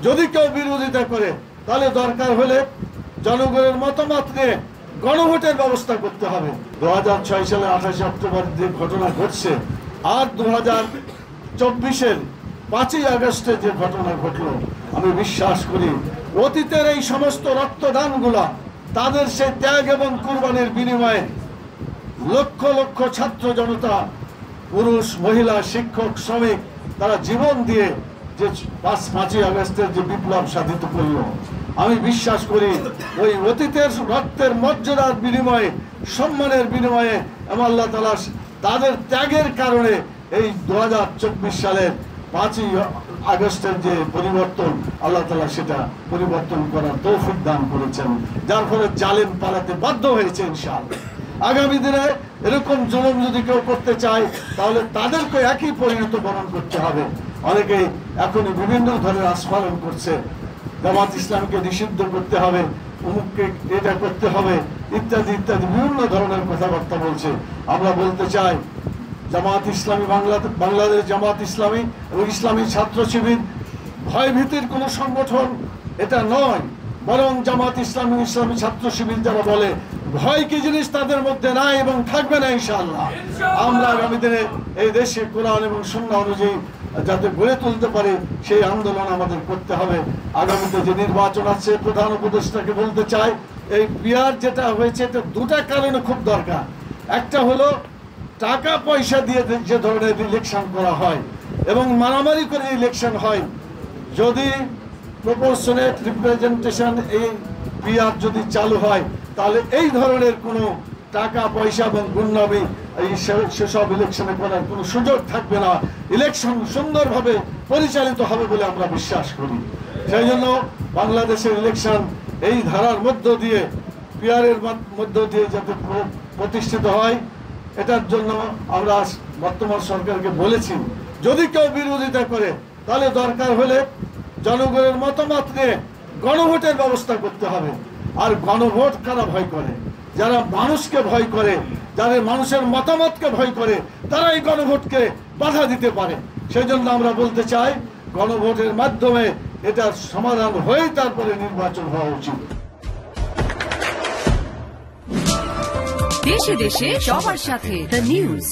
যদি কেউ বিরোধিতা করে তাহলে দরকার হলে জনগণের মতামত নিয়ে গণভোটের ব্যবস্থা করতে হবে। 2006 সালে 28 অক্টোবর যে ঘটনা ঘটছে আর 2024-এর 5ই আগস্টে যে ঘটনা ঘটলো, আমি বিশ্বাস করি অতীতের এই সমস্ত রক্তদানগুলা তাদের সেই ত্যাগ এবং কুরবানির বিনিময়ে লক্ষ লক্ষ ছাত্র জনতা, পুরুষ মহিলা শিক্ষক শ্রমিক তারা জীবন দিয়ে যে 5ই আগস্টের যে বিপ্লব সাধিত করলো, আমি বিশ্বাস করি ওই অতীতের রক্তের মর্যাদার বিনিময়ে সম্মানের বিনিময়ে এবং আল্লাহ তাআলা তাদের ত্যাগের কারণে এই 2024 সালের 5ই আগস্টের যে পরিবর্তন আল্লাহ তাআলা সেটা পরিবর্তন করার তৌফিক দান করেছেন, যার ফলে জালেম পালাতে বাধ্য হয়েছে। ইনশাআল্লাহ আগামী দিনে এরকম জুলুম যদি কেউ করতে চায় তাহলে তাদেরকে একই পরিণত বরণ করতে হবে। অনেকেই এখনই বিভিন্ন ধরনের আস্ফালন করছে, জামাত ইসলামকে নিষিদ্ধ করতে হবে, অমুককে এটা করতে হবে ইত্যাদি ইত্যাদি বিভিন্ন ধরনের কথাবার্তা বলছে। আমরা বলতে চাই জামাত ইসলামী বাংলাদেশ জামাত ইসলামী এবং ইসলামী ছাত্র শিবির ভয়ভীতির কোনো সংগঠন এটা নয়, বরং জামাত ইসলামী ইসলামী ছাত্র শিবির যারা বলে ভয় কি জিনিস তাদের মধ্যে নাই এবং থাকবে না। ইনশাআল্লাহ আমরা আগামী দিনে এই দেশে কোরআন এবং সুন্নাহ অনুযায়ী যাতে গড়ে তুলতে পারে সেই আন্দোলন আমাদের করতে হবে। আগামীতে যে নির্বাচন আছে, প্রধান উপদেষ্টাকে বলতে চাই এই পিআর যেটা হয়েছে এটা দুটা কারণে খুব দরকার। একটা হলো টাকা পয়সা দিয়ে যে ধরনের ইলেকশন করা হয় এবং মারামারি করে ইলেকশন হয়, যদি প্রপোর্শনেট রিপ্রেজেন্টেশন এই পিআর যদি চালু হয় তাহলে এই ধরনের কোনো টাকা পয়সা এবং গুন্ডামি সেসব ইলেকশনে করার কোনো সুযোগ থাকবে না। ইলেকশন সুন্দরভাবে পরিচালিত হবে বলে আমরা বিশ্বাস করি। সেই জন্য বাংলাদেশের ইলেকশন এই ধারার মধ্য দিয়ে পিআরের মধ্য দিয়ে যাতে প্রতিষ্ঠিত হয়, এটার জন্য আমরা বর্তমান সরকারকে বলেছি যদি কেউ বিরোধিতা করে তাহলে দরকার হলে জনগণের মতামত নিয়ে গণভোটের ব্যবস্থা করতে হবে। আর গণভোট কারা ভয় করে? যারা মানুষকে ভয় করে, যারা মানুষের মতামতকে ভয় করে, তারা এই গণভোটকে বাধা দিতে পারে। সেই জন্য আমরা বলতে চাই গণভোটের মাধ্যমে এটার সমাধান হয়ে তারপরে নির্বাচন হওয়া উচিত। দেশে দেশে সবার সাথে দ্য নিউজ।